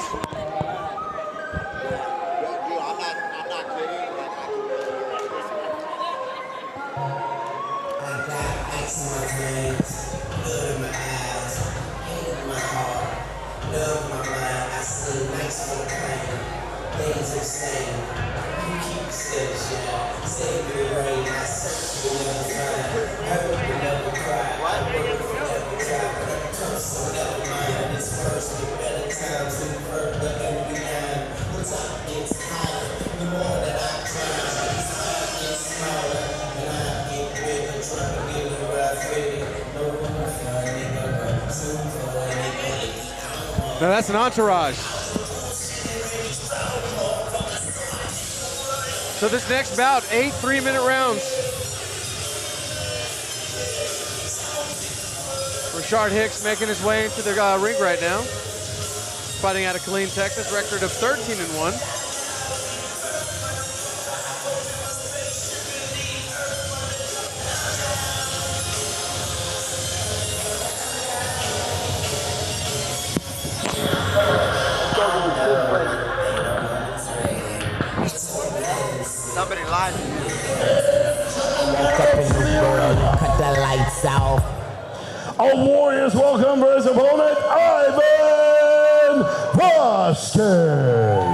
Vazquez. Now that's an entourage. So this next bout, 8 3-minute rounds. Rashard Hicks making his way into the ring right now. Fighting out of Killeen, Texas, record of 13-1. Somebody lied. Cut the lights off. Our Warriors welcome for his opponent, Ivan Vazquez.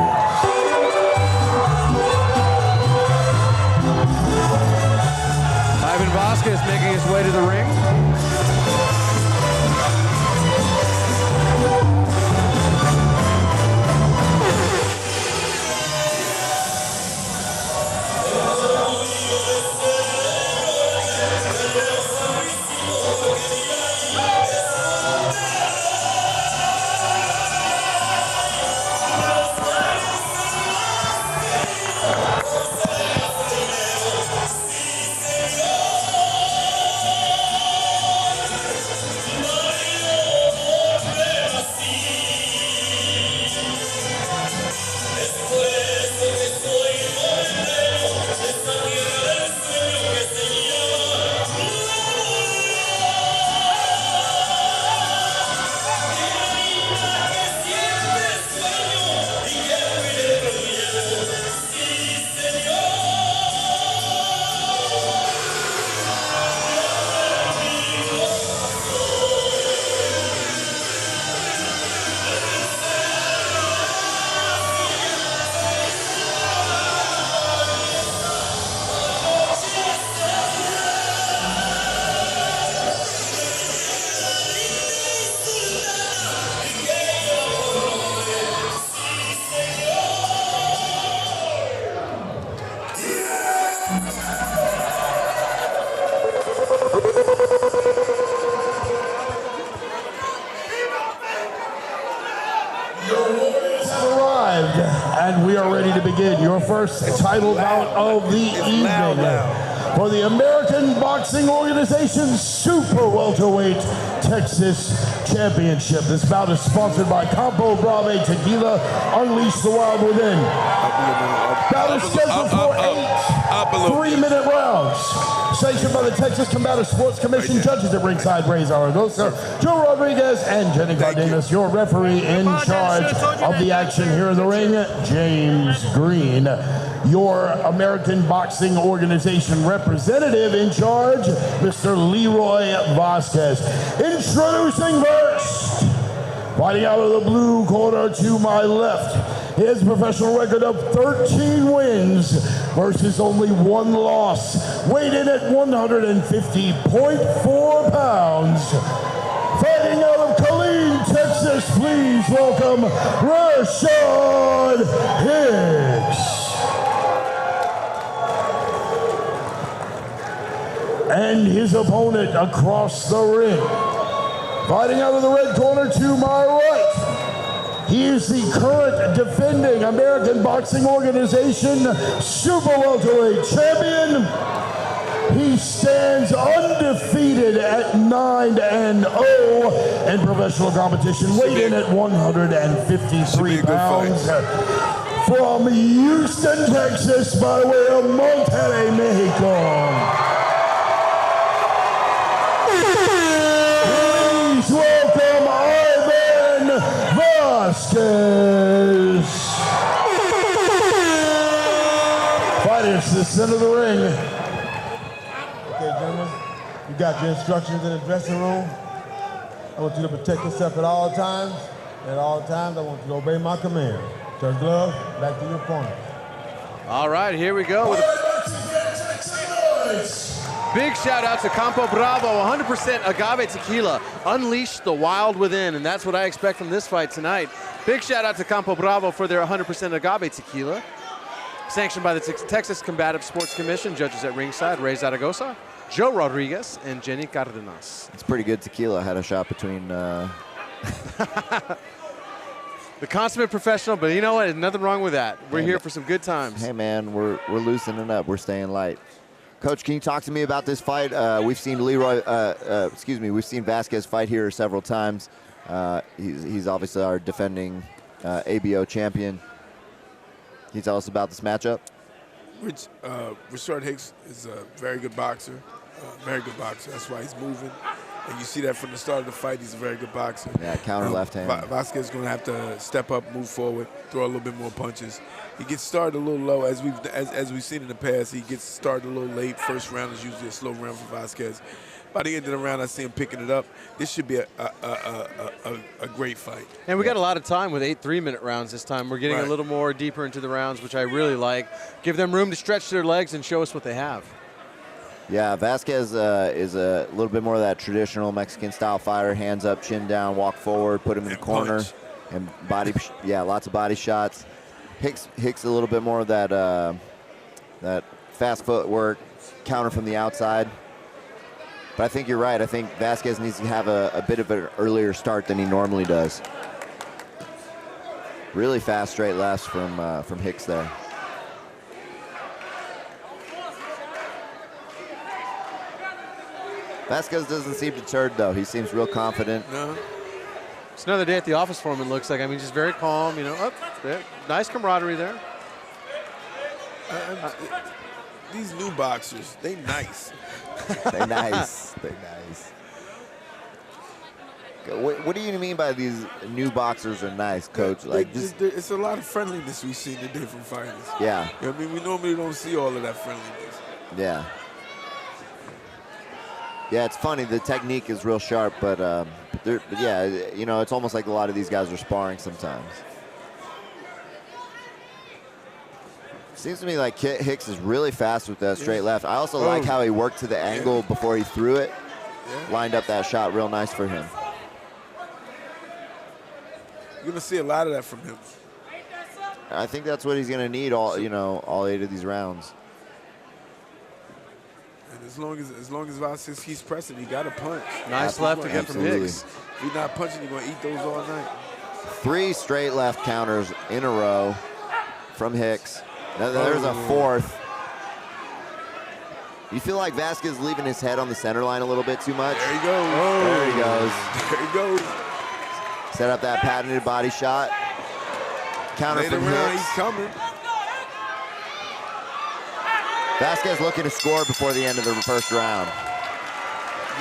Ivan Vazquez making his way to the ring. And we are ready to begin your first title bout of the evening for the American Boxing Organization Super Welterweight Texas Championship. This bout is sponsored by Campo Brave Tequila. Unleash the Wild Within. Bout is scheduled for 8 3-minute rounds. Sanctioned by the Texas Combative Sports Commission. Judges at ringside, Ray Zaragoza, Joe Rodriguez, and Jenny Cardenas. Your referee in charge of the action here in the ring, James Green. Your American Boxing Organization representative in charge, Mr. Leroy Vazquez. Introducing first, fighting out of the blue corner to my left, his professional record of 13 wins versus only 1 loss. Weighed in at 150.4 pounds. Fighting out of Killeen, Texas, please welcome Rashard Hicks. And his opponent across the ring. Fighting out of the red corner to my right, he is the current defending American Boxing Organization Super Welterweight Champion. He stands undefeated at 9-0 in professional competition, weighed in at 153 pounds. From Houston, Texas, by way of Monterrey, Mexico. Please welcome Ivan Vazquez. to the center of the ring. Okay, gentlemen, you got your instructions in the dressing room. I want you to protect yourself at all times. At all times, I want you to obey my command. Touch glove, back to your opponent. All right, here we go. With big shout out to Campo Bravo, 100% agave tequila. Unleash the wild within, and that's what I expect from this fight tonight. Big shout out to Campo Bravo for their 100% agave tequila. Sanctioned by the Texas Combative Sports Commission. Judges at ringside, Ray Zaragoza, Joe Rodriguez, and Jenny Cardenas. It's pretty good tequila. I had a shot between... The consummate professional, but you know what? There's nothing wrong with that. We're here for some good times. Hey, man, we're loosening up. We're staying light. Coach, can you talk to me about this fight? We've seen we've seen Vazquez fight here several times. He's obviously our defending ABO champion. Can you tell us about this matchup? Rashard Hicks is a very good boxer. That's why he's moving. And you see that from the start of the fight, he's a very good boxer. Yeah, counter left hand. Vazquez is going to have to step up, move forward, throw a little bit more punches. He gets started a little low, as we've seen in the past. He gets started a little late. First round is usually a slow round for Vazquez. By the end of the round, I see him picking it up. This should be a great fight. And we got a lot of time with 8 3-minute rounds this time. We're getting a little more deeper into the rounds, which I really like. Give them room to stretch their legs and show us what they have. Yeah, Vazquez is a little bit more of that traditional Mexican-style fighter. Hands up, chin down, walk forward, put him in the corner, and body. Lots of body shots. Hicks a little bit more of that fast footwork, counter from the outside. But I think you're right. I think Vazquez needs to have a bit of an earlier start than he normally does. Really fast straight lefts from Hicks there. Vazquez doesn't seem deterred, though. He seems real confident. No. It's another day at the office for him, it looks like. I mean, just very calm, you know. Oh, there. Nice camaraderie there. These new boxers, they nice. They're nice. They're nice. What do you mean by these new boxers are nice, Coach? Like, it's a lot of friendliness we've seen today from fighters. Yeah. You know what I mean? We normally don't see all of that friendliness. Yeah. Yeah, it's funny. The technique is real sharp, but yeah, you know, it's almost like a lot of these guys are sparring sometimes. Seems to me like Hicks is really fast with that straight left. I also like how he worked to the angle before he threw it. Yeah. Lined up that shot real nice for him. You're going to see a lot of that from him. I think that's what he's going to need all 8 of these rounds. And as long as Vazquez keeps pressing, he got to punch. Nice left again from Hicks. If you're not punching, you're going to eat those all night. 3 straight left counters in a row from Hicks. Now, there's a 4th. You feel like Vazquez is leaving his head on the center line a little bit too much? There he goes. There he goes. There he goes. Set up that patented body shot. Counter from Hicks. He's coming. Vazquez looking to score before the end of the first round.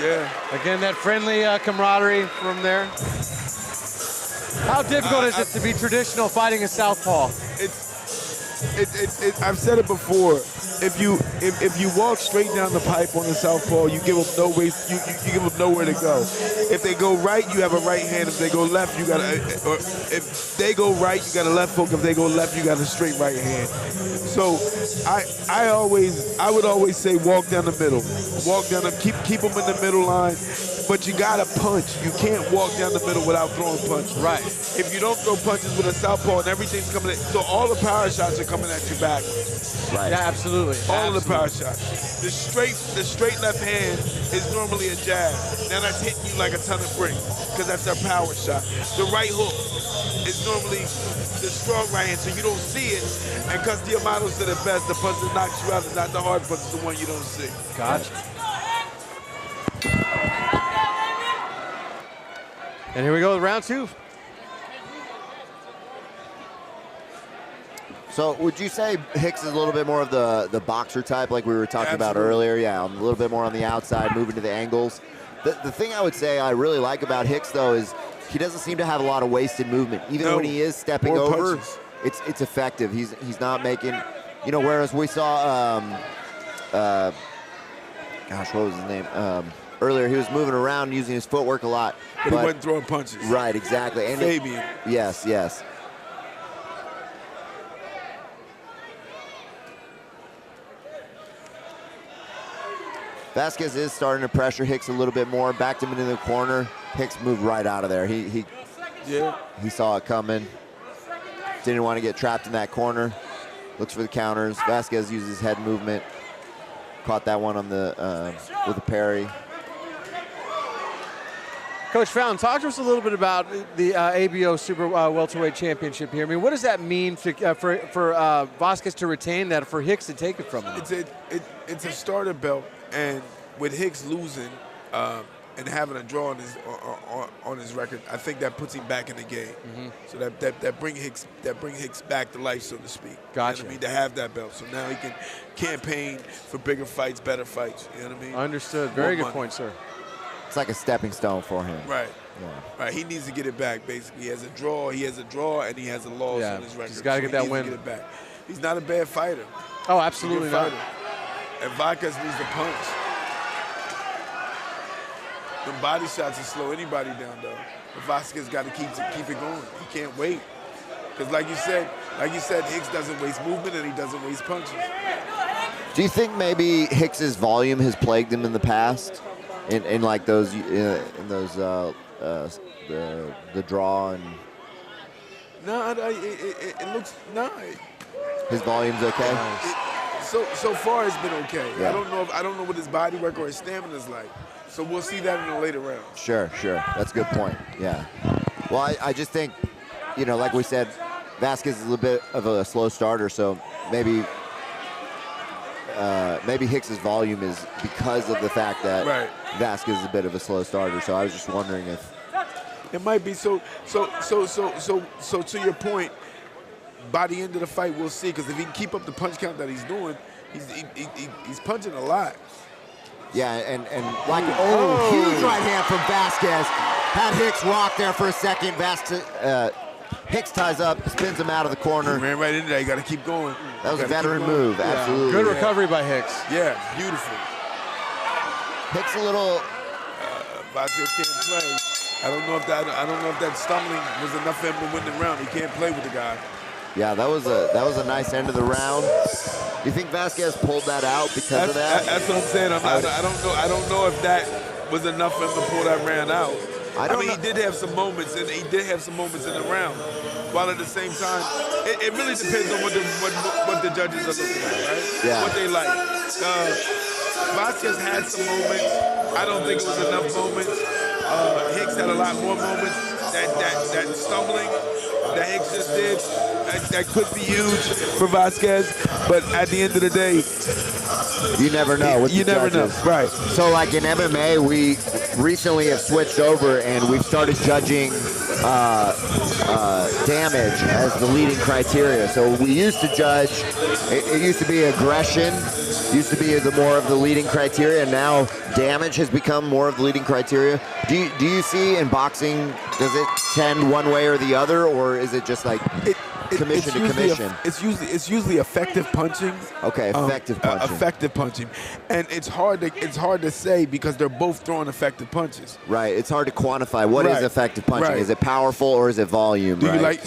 Yeah. Again, that friendly camaraderie from there. How difficult is it to be traditional fighting a southpaw? I've said it before. If you walk straight down the pipe on the southpaw, you give them no way. You give them nowhere to go. If they go right, you have a right hand. If they go left, you got if they go right, you got a left hook. If they go left, you got a straight right hand. So I would always say walk down the middle. Walk down keep them in the middle line. But you gotta punch. You can't walk down the middle without throwing punches. Right. If you don't throw punches with a southpaw and everything's coming in, so all the power shots are coming at you back. Right. Yeah, absolutely. All of the power shots. The straight left hand is normally a jab. Now that's hitting you like a ton of bricks because that's their power shot. The right hook is normally the strong right hand, so you don't see it. And because Diamato's to the best, the punch that knocks you out is not the hard punch, it's the one you don't see. Gotcha. And here we go with round 2. So would you say Hicks is a little bit more of the boxer type like we were talking about earlier? Yeah, a little bit more on the outside, moving to the angles. The thing I would say I really like about Hicks, though, is he doesn't seem to have a lot of wasted movement. Even when he is stepping over, it's effective. He's not making You know, whereas we saw, gosh, what was his name? Earlier, he was moving around using his footwork a lot. But he wasn't throwing punches. Right, exactly. And Fabian. Yes, yes. Vazquez is starting to pressure Hicks a little bit more. Backed him into the corner. Hicks moved right out of there. He saw it coming. Didn't want to get trapped in that corner. Looks for the counters. Vazquez uses his head movement. Caught that one on the with a parry. Coach Fountain, talk to us a little bit about the ABO Super Welterweight Championship here. I mean, what does that mean for Vazquez to retain that, for Hicks to take it from him? It's a starter belt, and with Hicks losing and having a draw on his record, I think that puts him back in the game. Mm-hmm. So that bring Hicks back to life, so to speak. Gotcha. You know what I mean? To have that belt, so now he can campaign for bigger fights, better fights. You know what I mean? Understood. Very good point, sir. It's like a stepping stone for him. Right. Yeah. Right. He needs to get it back. Basically, he has a draw, and he has a loss on his record. He's got to get that win. Get it back. He's not a bad fighter. Oh, absolutely not. And Vazquez needs to punch. The body shots will slow anybody down, though. But Vazquez got to keep it going. He can't wait. Because like you said, Hicks doesn't waste movement and he doesn't waste punches. Do you think maybe Hicks's volume has plagued him in the past, in like those the draw and? No, it looks no. His volume's okay. So far it's been okay. Yeah. I don't know what his body work or his stamina is like. So we'll see that in the later rounds. Sure. That's a good point. Yeah. Well, I just think, you know, like we said, Vazquez is a little bit of a slow starter, so maybe Hicks's volume is because of the fact that Vazquez is a bit of a slow starter. So I was just wondering if it might be so to your point. By the end of the fight, we'll see. Because if he can keep up the punch count that he's doing, he's punching a lot. Yeah, and like huge right hand from Vazquez. Had Hicks rock there for a second. Hicks ties up, spins him out of the corner. He ran right into that. You got to keep going. That was a veteran move. Absolutely. Good recovery by Hicks. Yeah, beautiful. Hicks a little. Vazquez can't play. I don't know if that stumbling was enough for him to win the round. He can't play with the guy. Yeah, that was a nice end of the round. Do you think Vazquez pulled that out because of that? That's what I'm saying. I don't know if that was enough for him to pull that round out. I mean, he did have some moments, and he did have some moments in the round. While at the same time, it really depends on what the judges are looking at, right? Yeah. What they like. Vazquez had some moments. I don't think it was enough moments. Hicks had a lot more moments. That stumbling that Hicks just did, that could be huge for Vazquez, but at the end of the day, you never know. You never know, right? So, like in MMA, we recently have switched over and we've started judging damage as the leading criteria. So we used to judge. It used to be aggression. Used to be the more of the leading criteria. Now damage has become more of the leading criteria. Do you see in boxing, does it tend one way or the other, or is it just like commission to commission? It's usually effective punching. Okay, effective punching. Effective punching, and it's hard to say because they're both throwing effective punches. Right. It's hard to quantify what is effective punching. Right. Is it powerful or is it volume? Do you like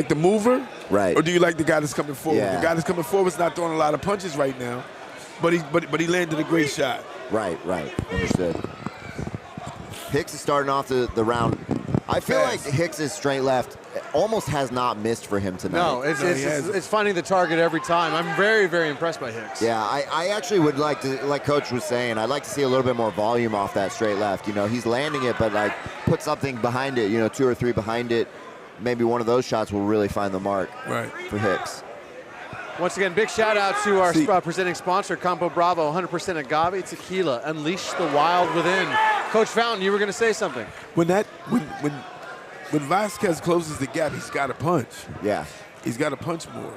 the mover? Right. Or do you like the guy that's coming forward? Yeah. The guy that's coming forward is not throwing a lot of punches right now, but he landed a great shot. Right. Understood. Hicks is starting off the round. I feel like Hicks' straight left almost has not missed for him tonight. No, it's finding the target every time. I'm very, very impressed by Hicks. Yeah, I actually would like to, like Coach was saying, I'd like to see a little bit more volume off that straight left. You know, he's landing it, but like put something behind it, you know, 2 or 3 behind it. Maybe one of those shots will really find the mark for Hicks. Once again, big shout out to our presenting sponsor, Campo Bravo, 100% agave tequila. Unleash the wild within. Coach Fountain, you were going to say something. When Vazquez closes the gap, he's got to punch. Yeah. He's got to punch more.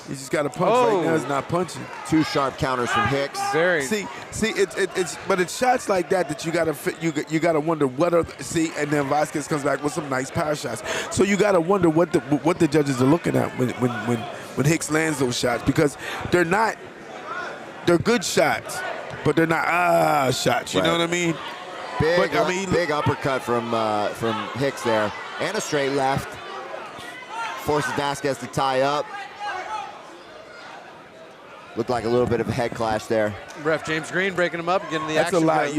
He just got a punch. Right now, he's not punching. 2 sharp counters from Hicks. Very. See, but it's shots like that you gotta you gotta wonder what are and then Vazquez comes back with some nice power shots. So you gotta wonder what the judges are looking at when Hicks lands those shots, because they're good shots, but they're not shots. You know what I mean? Big uppercut from Hicks there, and a straight left. Forces Vazquez to tie up. Looked like a little bit of a head clash there. Ref James Green breaking him up and getting the That's action. a lot.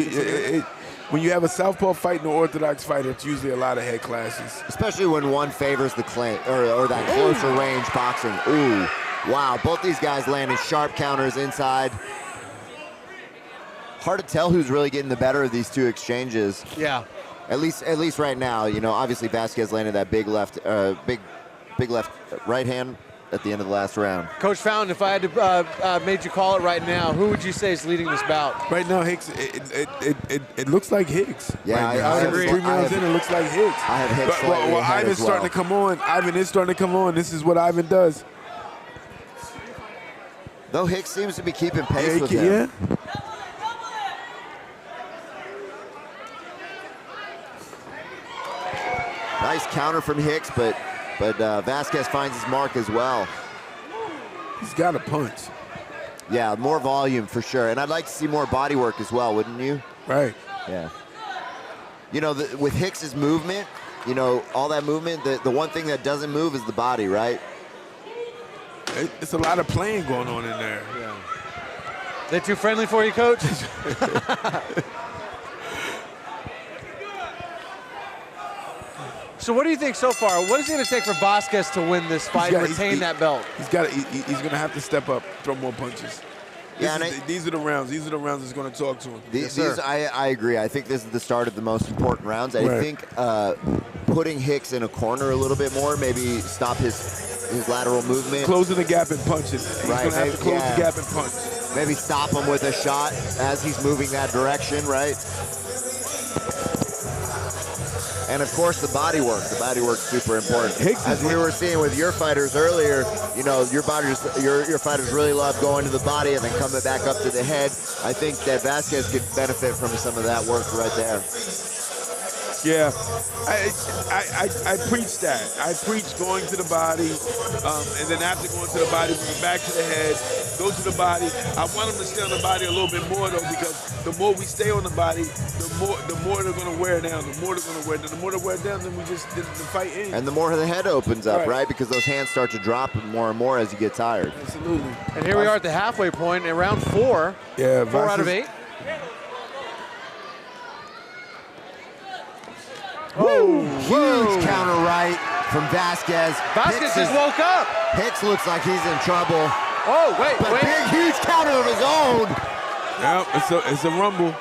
When you have a southpaw fighting an orthodox fighter, it's usually a lot of head clashes. Especially when one favors the or that closer range boxing. Ooh, wow! Both these guys landing sharp counters inside. Hard to tell who's really getting the better of these 2 exchanges. Yeah. At least right now, you know. Obviously, Vazquez landed that big left right hand at the end of the last round. Coach Fountain, if I had to made you call it right now, who would you say is leading this bout? Right now, Hicks. It looks like Hicks. Yeah, right I now. agree. 3 rounds in, it looks like Hicks. I have Hicks slightly well, ahead Ivan's as well. starting to come on. Ivan is starting to come on. This is what Ivan does. Though Hicks seems to be keeping pace with him. Yeah. Nice counter from Hicks, but Vazquez finds his mark as well. He's got a punch. Yeah, more volume for sure. And I'd like to see more body work as well, wouldn't you? Right. Yeah. You know, with Hicks's movement, you know, all that movement, the one thing that doesn't move is the body, right? It's a lot of playing going on in there. Yeah. They too friendly for you, Coach? So what do you think so far? What is it going to take for Vazquez to win this fight and retain that belt? He's going to have to step up, throw more punches. These are the rounds. These are the rounds that's going to talk to him. I agree. I think this is the start of the most important rounds. I think putting Hicks in a corner a little bit more, maybe stop his lateral movement. Closing the gap and punching. He's going to have to close the gap and punch. Maybe stop him with a shot as he's moving that direction, right? And of course, the body work. The body work's super important. As we were seeing with your fighters earlier, you know, your fighters really love going to the body and then coming back up to the head. I think that Vazquez could benefit from some of that work right there. Yeah, I preach that. I preach going to the body, and then after going to the body, moving back to the head, go to the body. I want them to stay on the body a little bit more though, because the more we stay on the body, the more they're going to wear down. The more they're going to wear down. The more they wear down, then the fight ends. And the more the head opens up, right? Because those hands start to drop more and more as you get tired. Absolutely. And here we are at the halfway point in round 4. Yeah, 4 out of 8. Woo! Huge counter right from Vazquez. Vazquez just woke up. Hicks looks like he's in trouble. Oh, wait. Big, huge counter of his own. Yeah, it's a rumble.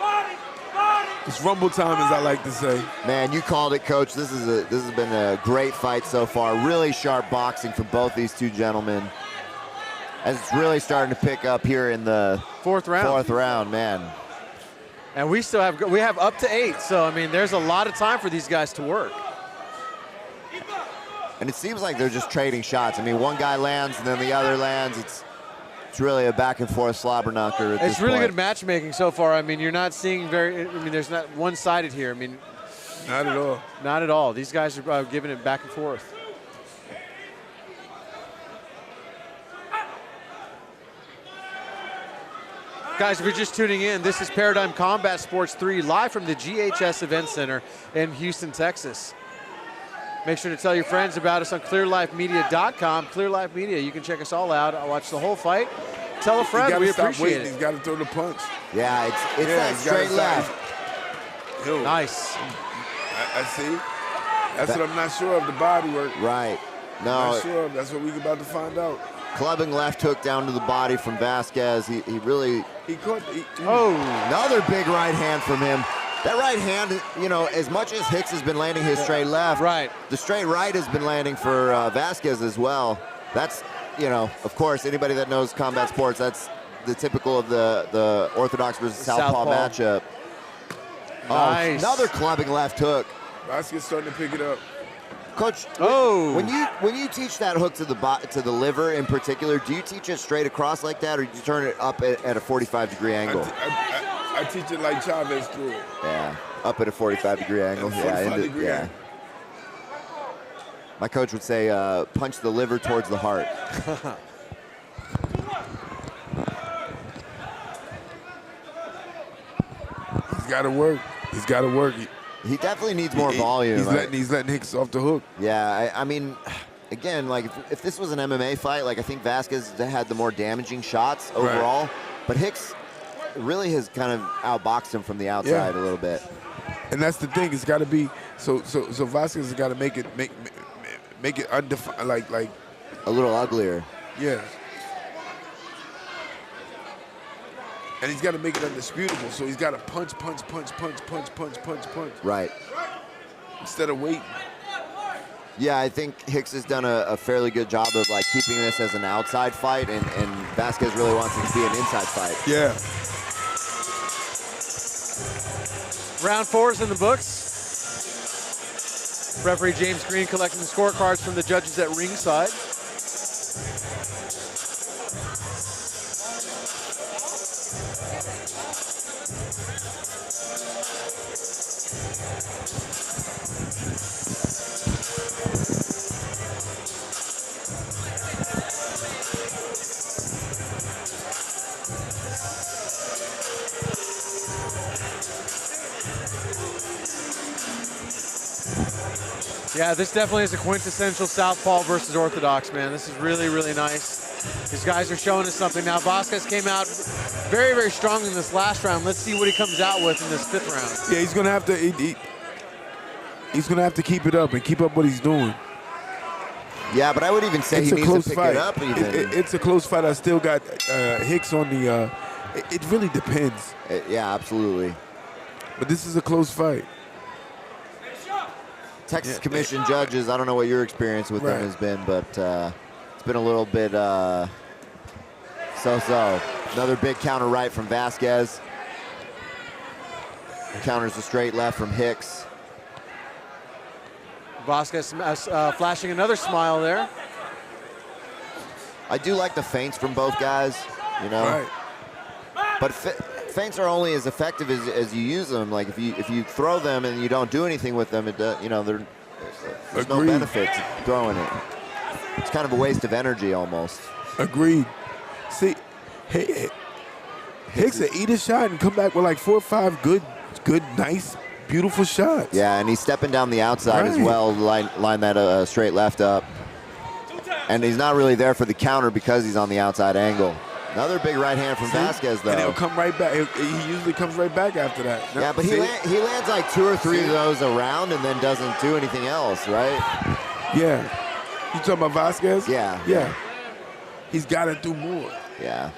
It's rumble time, as I like to say. Man, you called it, Coach. This has been a great fight so far. Really sharp boxing for both these two gentlemen. As it's really starting to pick up here in the 4th round. 4th round, man. And we have up to 8, so I mean, there's a lot of time for these guys to work. And it seems like they're just trading shots. I mean, one guy lands and then the other lands. It's really a back and forth slobber knocker. It's really good matchmaking so far. I mean, you're not seeing there's not one-sided here. I mean, not at all. Not at all. These guys are giving it back and forth. Guys, if you're just tuning in, this is Paradigm Combat Sports 3 live from the GHS Event Center in Houston, Texas. Make sure to tell your friends about us on clearlifemedia.com. Clear Life Media, you can check us all out. I'll watch the whole fight. Tell a friend, we appreciate it. He's got to throw the punch. Yeah, it's that straight left. Nice. I see. That's what I'm not sure of, the body work. Right. No. I'm not sure of. That's what we're about to find out. Clubbing left hook down to the body from Vazquez. He really... Another big right hand from him. That right hand, you know, as much as Hicks has been landing his straight left, the straight right has been landing for Vazquez as well. That's, you know, of course, anybody that knows combat sports, that's the typical of the Orthodox versus Southpaw matchup. Nice. Oh, another clubbing left hook. Vazquez starting to pick it up. Coach, when you teach that hook to the liver in particular, do you teach it straight across like that, or do you turn it up at a 45-degree angle? I teach it like Chavez threw it. Yeah, up at a 45-degree angle. Yeah. My coach would say, punch the liver towards the heart. He's got to work. He's got to work. He definitely needs more volume. He's letting Hicks off the hook. Yeah, I mean, again, like if this was an MMA fight, like I think Vazquez had the more damaging shots overall, right. But Hicks really has kind of outboxed him from the outside a little bit. And that's the thing. It's got to be so Vazquez has got to make it undefined, like a little uglier. Yeah. And he's got to make it undisputable, so he's got to punch. Right. Instead of waiting. Yeah, I think Hicks has done a fairly good job of like keeping this as an outside fight, and Vazquez really wants it to be an inside fight. Yeah. Round 4 is in the books. Referee James Green collecting the scorecards from the judges at ringside. Yeah, this definitely is a quintessential Southpaw versus Orthodox, man. This is really, really nice. These guys are showing us something. Now, Vazquez came out very, very strong in this last round. Let's see what he comes out with in this 5th round. Yeah, he's gonna have to. He's gonna have to keep it up and keep up what he's doing. Yeah, but I would even say he needs to pick it up. Even it's a close fight. I still got Hicks on the. It really depends. Yeah, absolutely. But this is a close fight. Texas Commission judges, I don't know what your experience with them has been, but it's been a little bit so-so. Another big counter right from Vazquez. Counters a straight left from Hicks. Vazquez flashing another smile there. I do like the feints from both guys, you know. Right. But feints are only as effective as you use them. Like if you throw them and you don't do anything with them, there's no benefit to throwing it. It's kind of a waste of energy almost. Agreed. See, Hicks will eat a shot and come back with like 4 or 5 good, nice, beautiful shots. Yeah, and he's stepping down the outside as well, line that straight left up. And he's not really there for the counter because he's on the outside angle. Another big right hand from Vazquez, though. And he'll come right back. He usually comes right back after that. Yeah, but he lands like 2 or 3 of those around and then doesn't do anything else, right? Yeah. You talking about Vazquez? Yeah. Yeah. He's got to do more. Yeah.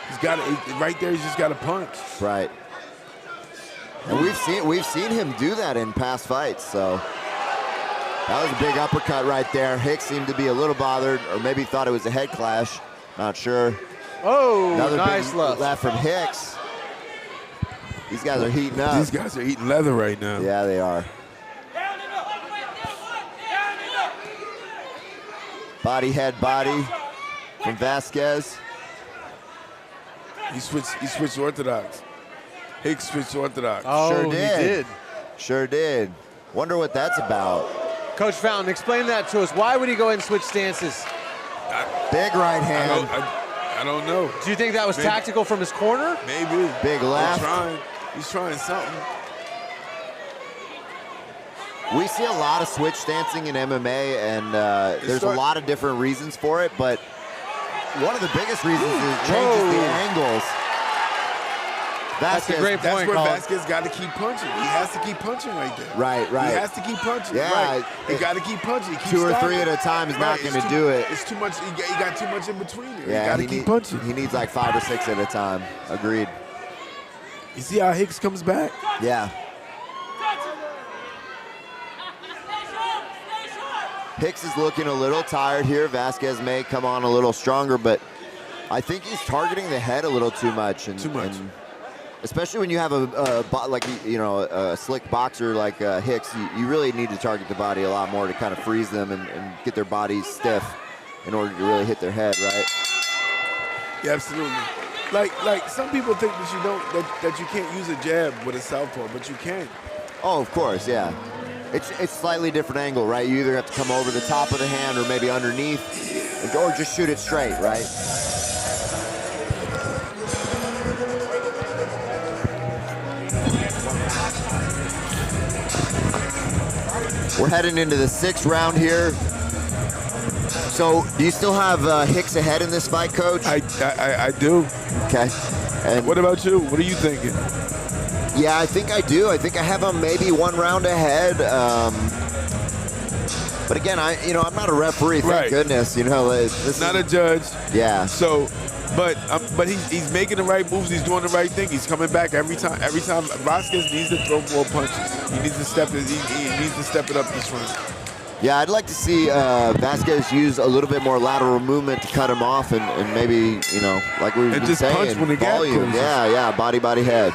He's got to, right there, he's just got to punch. Right. And we've seen him do that in past fights, so. That was a big uppercut right there. Hicks seemed to be a little bothered, or maybe thought it was a head clash. Not sure. Oh, another nice big left from Hicks. These guys are heating up. These guys are eating leather right now. Yeah, they are. Body, head, body from Vazquez. He switched orthodox. Hicks switched orthodox. Oh, sure did. He did. Sure did. Wonder what that's about. Coach Fountain, explain that to us. Why would he go ahead and switch stances? Big right hand. I don't know. Do you think that was tactical from his corner? Maybe. Big left. He's trying something. We see a lot of switch stancing in MMA, and there's a lot of different reasons for it, but one of the biggest reasons is it changes the angles. That's a great point, That's where Vazquez got to keep punching. He has to keep punching right there. Right. He has to keep punching. Yeah. Right. He got to keep punching. 2 or 3 at a time is not going to do it. It's too much. He got too much in between there. Yeah, he got to keep punching. He needs like 5 or 6 at a time. Agreed. You see how Hicks comes back? Yeah. Hicks is looking a little tired here. Vazquez may come on a little stronger, but I think he's targeting the head a little too much. especially when you have a slick boxer like Hicks, you really need to target the body a lot more to kind of freeze them and get their bodies stiff in order to really hit their head, right? Yeah, absolutely. Like some people think that you don't that you can't use a jab with a southpaw, but you can. Oh, of course, yeah. It's slightly different angle, right? You either have to come over the top of the hand or maybe underneath, or just shoot it straight, right? We're heading into the 6th round here. So, do you still have Hicks ahead in this fight, Coach? I do. Okay. And what about you? What are you thinking? Yeah, I think I do. I think I have him maybe 1 round ahead. But again, I'm not a referee. Thank goodness. This is not a judge. Yeah. So, but he's making the right moves. He's doing the right thing. He's coming back every time. Every time Vazquez needs to throw more punches. He needs to step it. He needs to step it up this round. Yeah, I'd like to see Vazquez use a little bit more lateral movement to cut him off and maybe, like we were just saying, punch when the gap volume. closes. Yeah, body, head.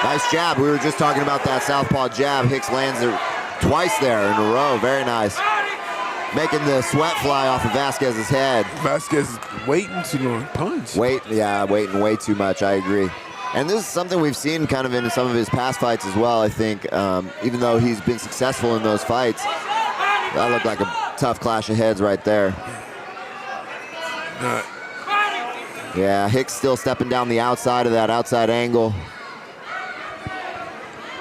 Nice jab. We were just talking about that southpaw jab. Hicks lands it twice there in a row. Very nice. Making the sweat fly off of Vazquez's head. Vazquez is waiting too long. Punch. Waiting way too much. I agree. And this is something we've seen kind of in some of his past fights as well, I think. Even though he's been successful in those fights, that looked like a tough clash of heads right there. Yeah, Hicks still stepping down the outside of that outside angle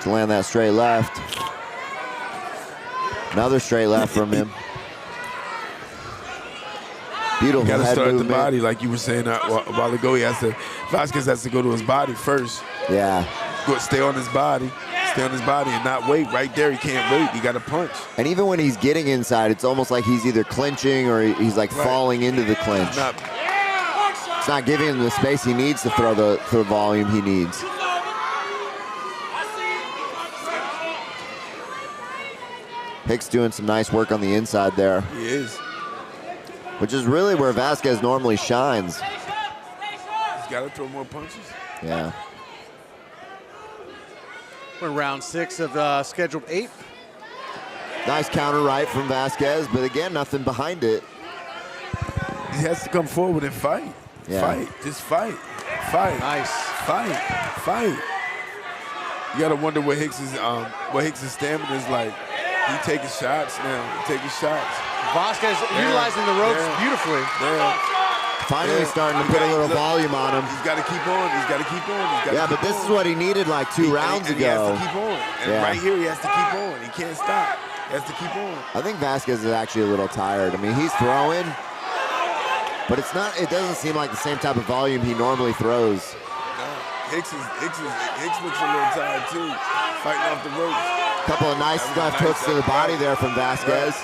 to land that straight left. Another straight left from him. Beautiful got to head start movement. the body, like you were saying a while ago. Vazquez has to go to his body first. Yeah. Stay on his body, and not wait. Right there, he can't wait. He got to punch. And even when he's getting inside, it's almost like he's either clinching or he's like falling into the clinch. It's not giving him the space he needs to throw the volume he needs. Hicks doing some nice work on the inside there. He is. Which is really where Vazquez normally shines. He's got to throw more punches. Yeah. We're in round 6 of scheduled 8. Nice counter right from Vazquez, but again, nothing behind it. He has to come forward and fight. Yeah. Fight. Just fight. Fight. Nice. Fight. You got to wonder what Hicks's stamina is like. He taking shots now. Vazquez utilizing the ropes beautifully. Finally starting to put a little volume on him. He's got to keep on. Yeah, but this is what he needed like 2 rounds ago. He has to keep on. And right here, he has to keep on. He can't stop. He has to keep on. I think Vazquez is actually a little tired. I mean, he's throwing, but it doesn't seem like the same type of volume he normally throws. No. Hicks looks a little tired too, fighting off the ropes. Couple of nice left hooks to the body there from Vazquez.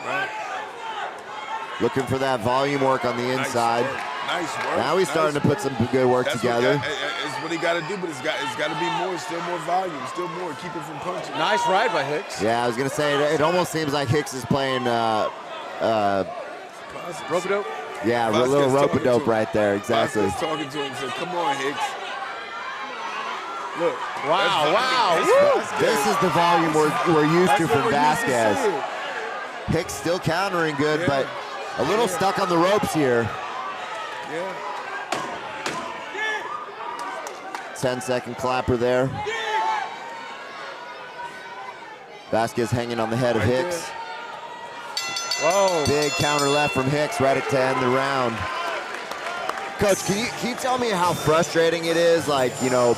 Right. Looking for that volume work on the inside. Nice work. Now he's starting to put some good work together. It's what he got to do, but it's got to be more, still more volume, still more, keep it from punching. Nice ride by Hicks. Yeah, I was going to say, it almost seems like Hicks is playing rope-a-dope? Yeah, a little rope-a-dope right there, exactly. Vazquez talking to him, said, come on, Hicks. Look. Wow. This is the volume we're used to from Vazquez. Hicks still countering good, but a little stuck on the ropes here. Yeah. 10-second clapper there. Vazquez hanging on the head of Hicks. Whoa. Big counter left from Hicks right to end the round. Coach, can you tell me how frustrating it is, like,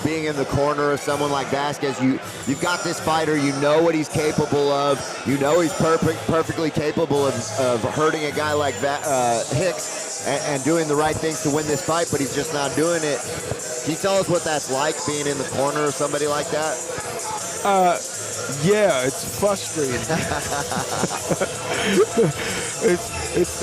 being in the corner of someone like Vazquez? You've got this fighter, you know what he's capable of, you know he's perfectly capable of hurting a guy like Hicks and doing the right things to win this fight, but he's just not doing it. Can you tell us what that's like, being in the corner of somebody like that? Yeah, it's frustrating. it's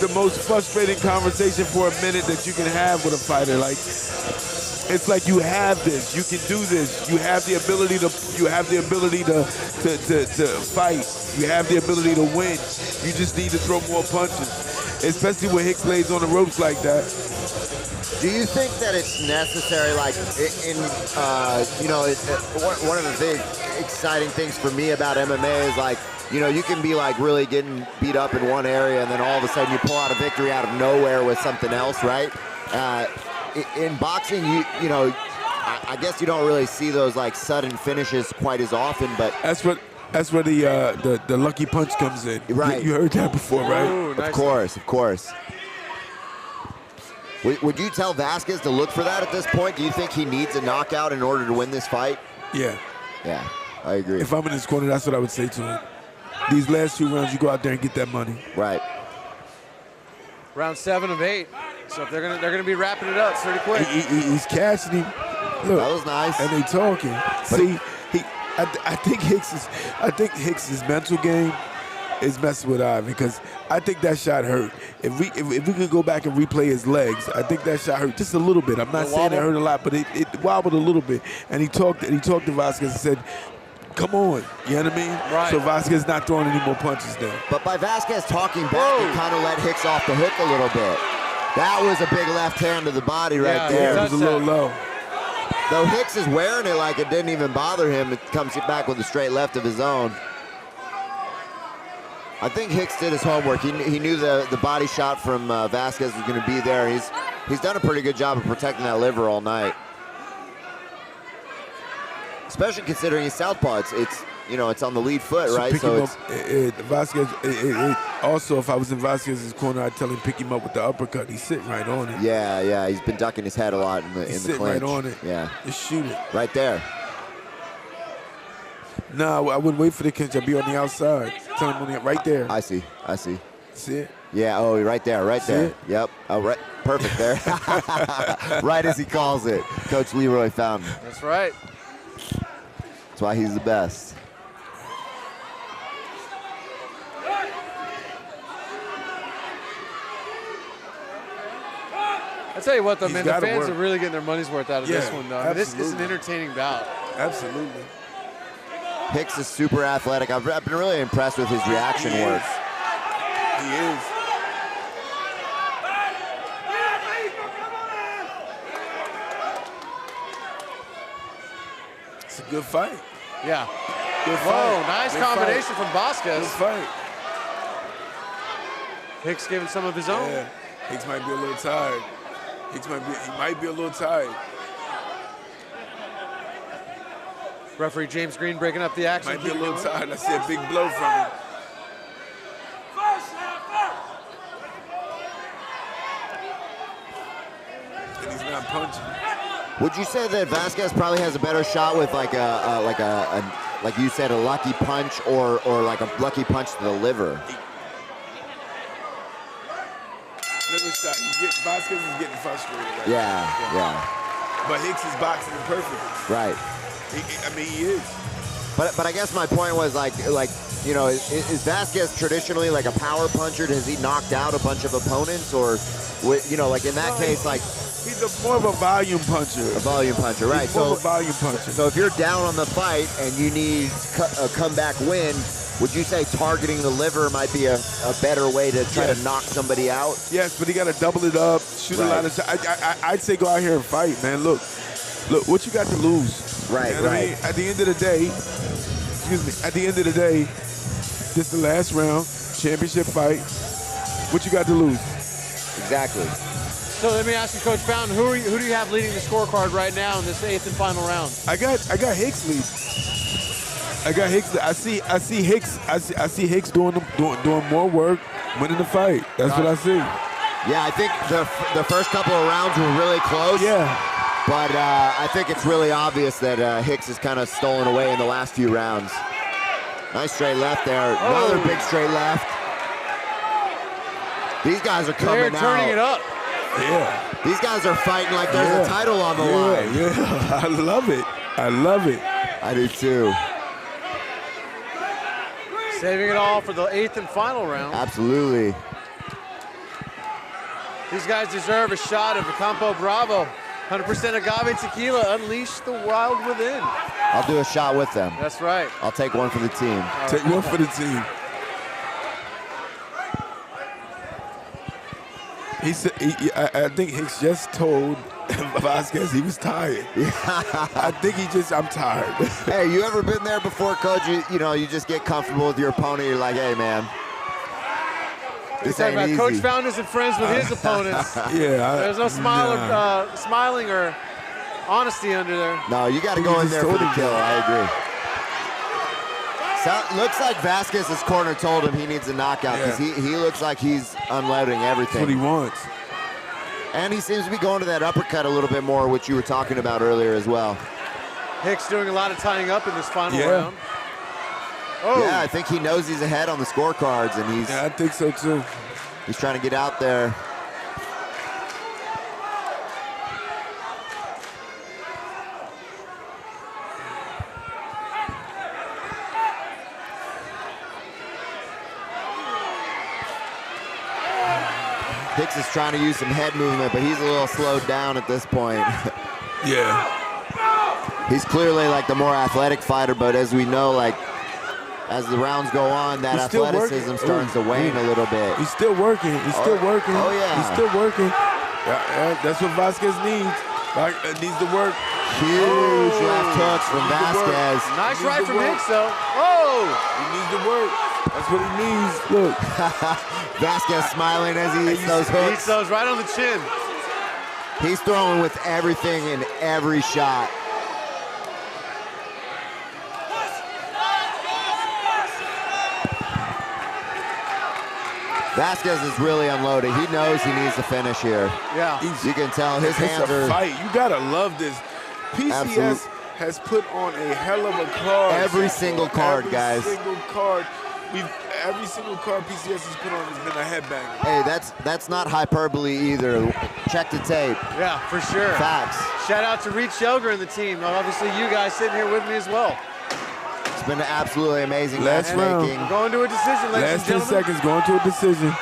the most frustrating conversation for a minute that you can have with a fighter. Like, it's like you have this, you can do this, you have the ability to fight, you have the ability to win. You just need to throw more punches. especially when Hicks lays on the ropes like that. Do you think that it's necessary, like, one of the big exciting things for me about MMA is, like, you can be, like, really getting beat up in one area, and then all of a sudden you pull out a victory out of nowhere with something else, right? In boxing, I guess you don't really see those, like, sudden finishes quite as often, but... That's where the lucky punch comes in. Right. You heard that before, right? Ooh, nice. Of course. Would you tell Vazquez to look for that at this point? Do you think he needs a knockout in order to win this fight? Yeah. Yeah, I agree. If I'm in his corner, that's what I would say to him. These last 2 rounds, you go out there and get that money. Right. Round 7 of 8. So if they're gonna be wrapping it up, it's pretty quick. He's cashing him. Look, That was nice. and they talking. See, I think Hicks's mental game is messing with Ivan, because I think that shot hurt. If we could go back and replay his legs, I think that shot hurt just a little bit. I'm not saying it hurt a lot, but it wobbled a little bit. And he talked to Vazquez and said, "Come on," you know what I mean? Right. So Vazquez not throwing any more punches there. But by Vazquez talking back, it kind of let Hicks off the hook a little bit. That was a big left hand to the body right there. It was a little low. Though Hicks is wearing it like it didn't even bother him, it comes back with a straight left of his own. I think Hicks did his homework. He knew the body shot from Vazquez was going to be there. He's done a pretty good job of protecting that liver all night. Especially considering he's southpaw. It's on the lead foot, right? So it's Vazquez. Also, if I was in Vazquez's corner, I'd tell him pick him up with the uppercut. He's sitting right on it. yeah. He's been ducking his head a lot in the Sitting clinch. right on it. Yeah, Just shoot it. right there. No, I wouldn't wait for the clinch. I'd be on the outside. Tell him right there. I see. See it? Yeah. Oh, right there. See there. it? Yep. Oh, right. Perfect there. Right as he calls it. Coach Leroy Fountain. That's right. That's why he's the best. I tell you what, though, He's man, the gotta fans work. are really getting their money's worth out of this Yeah, one, though. I mean, this is an absolutely. entertaining bout. Absolutely. Hicks is super athletic. I've been really impressed with his reaction work. He is. It's a good fight. Yeah. Good Whoa, fight. nice Good combination from fight. Vazquez. Good fight. Hicks giving some of his own. Yeah. Hicks might be a little tired. He might be a little tired. Referee James Green breaking up the action. Might be a little tired. I see a big blow from him. And he's not punching. Would you say that Vazquez probably has a better shot with like you said, a lucky punch or like a lucky punch to the liver? Vazquez is getting frustrated. Right Yeah. But Hicks is boxing him perfectly. Right. He is. But I guess my point was is Vazquez traditionally like a power puncher? Has he knocked out a bunch of opponents, or like in that case, like he's more of a volume puncher. a volume puncher, right? He's more of a volume puncher. So if you're down on the fight and you need a comeback win, would you say targeting the liver might be a better way to try to knock somebody out? Yes, but he got to double it up, shoot a lot of shots. I'd say go out here and fight, man. Look, what you got to lose? Right, you know what I mean? At the end of the day, this is the last round, championship fight. What you got to lose? Exactly. So let me ask you, Coach Fountain, who do you have leading the scorecard right now in this 8th and final round? I got Hicks lead. I got Hicks. I see Hicks. I see Hicks doing more work, winning the fight. That's what I see. Yeah, I think the first couple of rounds were really close. Yeah. But I think it's really obvious that Hicks has kind of stolen away in the last few rounds. Nice straight left there. Another big straight left. These guys are coming out. They're turning it up. Yeah. These guys are fighting like there's a title on the line. Yeah. I love it. I do too. Saving it all for the 8th and final round. Absolutely. These guys deserve a shot of Campo Bravo. 100% agave tequila. Unleash the wild within. I'll do a shot with them. That's right. I'll take one for the team. Take one for the team. He said, I think Hicks just told Vazquez he was tired. I think I'm tired. Hey, you ever been there before, Coach? You know, you just get comfortable with your opponent. You're like, hey, man, this ain't easy. Coach Found isn't friends with his opponents. Yeah. There's no smiling or honesty under there. No, you got to go in there for the kill. I agree. Looks like Vazquez's corner told him he needs a knockout because he looks like he's unloading everything. That's what he wants. And he seems to be going to that uppercut a little bit more, which you were talking about earlier as well. Hicks doing a lot of tying up in this final round. Oh. Yeah, I think he knows he's ahead on the scorecards, and he's. Yeah, I think so too. He's trying to get out there. Hicks is trying to use some head movement, but he's a little slowed down at this point. Yeah. He's clearly like the more athletic fighter, but as we know, like as the rounds go on, that athleticism starts to wane a little bit. He's still working. He's still working. Oh yeah. He's still working. That's what Vazquez needs. Needs to work. Huge left hooks from Vazquez. Nice right from Hicks, though. Oh! He needs to work. That's what he needs. Look. Vazquez smiling as he eats those hooks. He eats those right on the chin. He's throwing with everything in every shot. Vazquez is really unloaded. He knows he needs to finish here. Yeah. You can tell his hands are. Fight. You gotta love this. PCS has put on a hell of a card. Every single card, guys. Every single card PCS has put on has been a headbanger. Hey, that's not hyperbole either. Check the tape. Yeah, for sure. Facts. Shout out to Reed Shelger and the team. Obviously, you guys sitting here with me as well. It's been an absolutely amazing Last matchmaking. We're going to a decision, ladies and gentlemen. Last 10 seconds, going to a decision.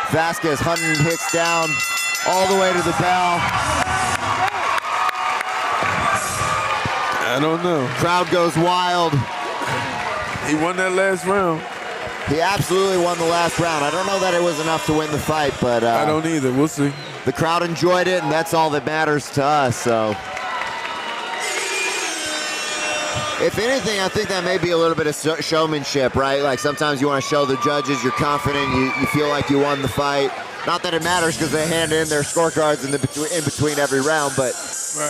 Vazquez hunting Hicks down all the way to the bell. I don't know. Crowd goes wild. He won that last round. He absolutely won the last round. I don't know that it was enough to win the fight, but I don't either. We'll see. The crowd enjoyed it, and that's all that matters to us. So, if anything, I think that may be a little bit of showmanship, right? Like sometimes you want to show the judges you're confident, you feel like you won the fight. Not that it matters because they hand in their scorecards in between every round, but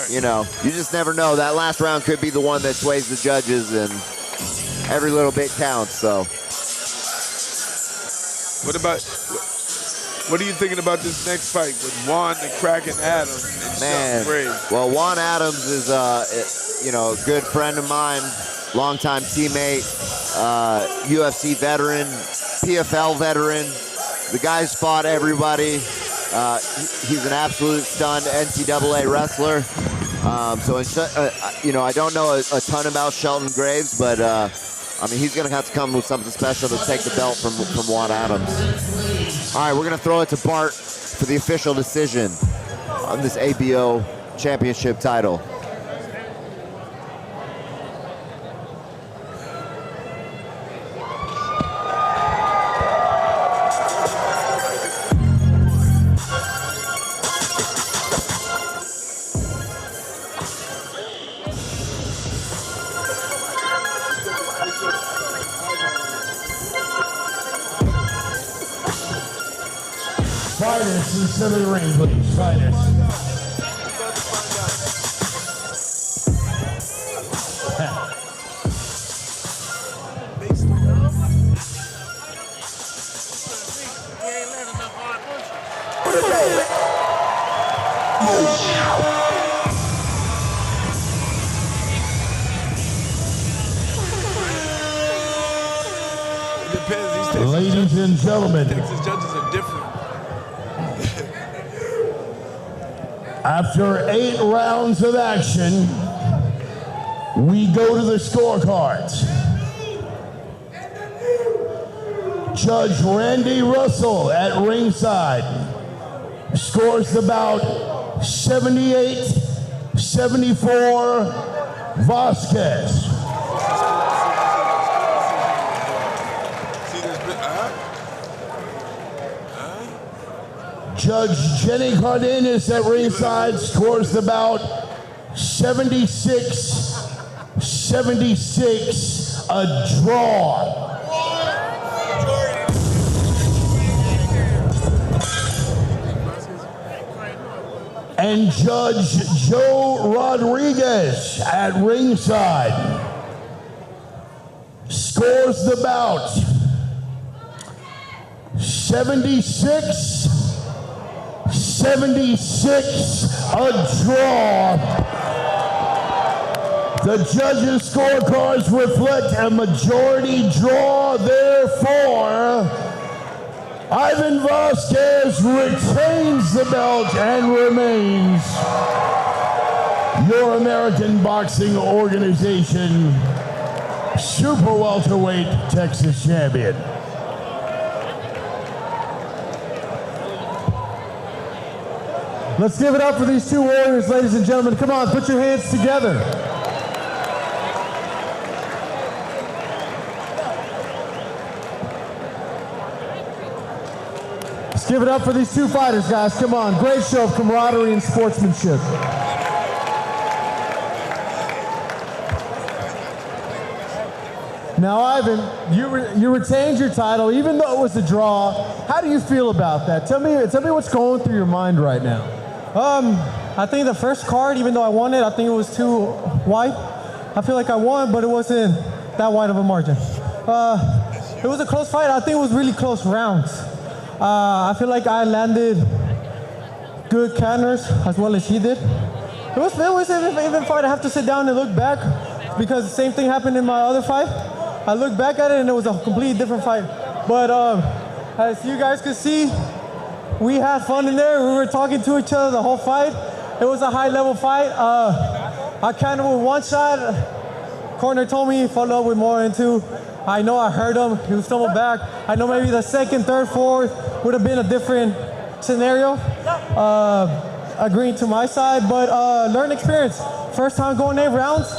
you know, you just never know. That last round could be the one that sways the judges, and every little bit counts. So, what are you thinking about this next fight with Juan and Kraken Adams? Man, well, Juan Adams is you know, a good friend of mine, longtime teammate, UFC veteran, PFL veteran. The guy's fought everybody. He's an absolute stunned NCAA wrestler. You know, I don't know a ton about Shelton Graves, but I mean, he's going to have to come with something special to take the belt from Juan Adams. All right, we're going to throw it to Bart for the official decision on this ABO championship title. Fighters in the center of the ring, please. Fighters. Ladies and gentlemen, Texas judges are different. after 8 rounds of action, we go to the scorecards. Judge Randy Russell at ringside scores the bout 78-74 Vazquez. Judge Jenny Cardenas at ringside scores the bout 76-76, a draw. And Judge Joe Rodriguez at ringside scores the bout 76-76, a draw. The judges' scorecards reflect a majority draw, therefore, Ivan Vazquez retains the belt and remains your American Boxing Organization Super Welterweight Texas Champion. Let's give it up for these two warriors, ladies and gentlemen. Come on, put your hands together. Let's give it up for these two fighters, guys. Come on, great show of camaraderie and sportsmanship. Now, Ivan, you retained your title, even though it was a draw. How do you feel about that? Tell me what's going through your mind right now. I think the first card, even though I won it, I think it was too wide. I feel like I won, but it wasn't that wide of a margin. It was a close fight. I think it was really close rounds. I feel like I landed good counters as well as he did. It was an even fight. I have to sit down and look back because the same thing happened in my other fight. I looked back at it and it was a completely different fight. But as you guys could see, we had fun in there. We were talking to each other the whole fight. It was a high-level fight. I countered with one shot. Corner told me follow up with more than two. I know I heard him. He was stumbled back. I know maybe the second, third, fourth would have been a different scenario. Agreeing to my side, but learn experience. First time going 8 rounds.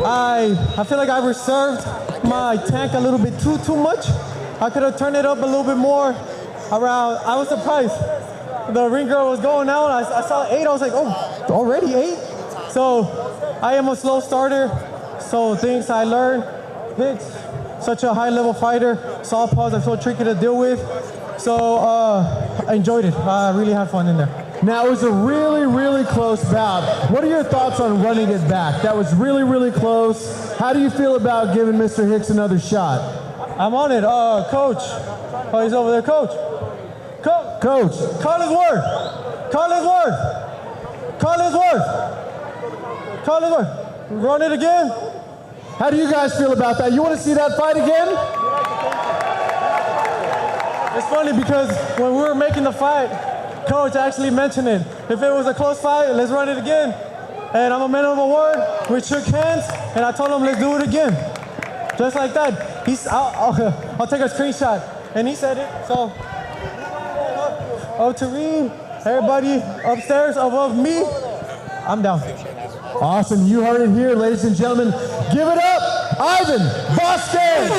I feel like I reserved my tank a little bit too much. I could have turned it up a little bit more. Around, I was surprised. The ring girl was going out. I saw 8. I was like, oh, already 8? So I am a slow starter. So things I learned. Hicks, such a high-level fighter. Southpaws are so tricky to deal with. So I enjoyed it. I really had fun in there. Now, it was a really, really close bout. What are your thoughts on running it back? That was really, really close. How do you feel about giving Mr. Hicks another shot? I'm on it. Coach. Oh, he's over there. Coach. Coach. Call his word. Call his word. Call his word. Call his word. Run it again. How do you guys feel about that? You want to see that fight again? It's funny because when we were making the fight, Coach actually mentioned it. If it was a close fight, let's run it again. And I'm a man of my word. We shook hands, and I told him, let's do it again. Just like that. I'll take a screenshot. And he said it, so. Up to me, everybody upstairs above me, I'm down. Awesome, you heard it here, ladies and gentlemen. Give it up, Ivan Vazquez.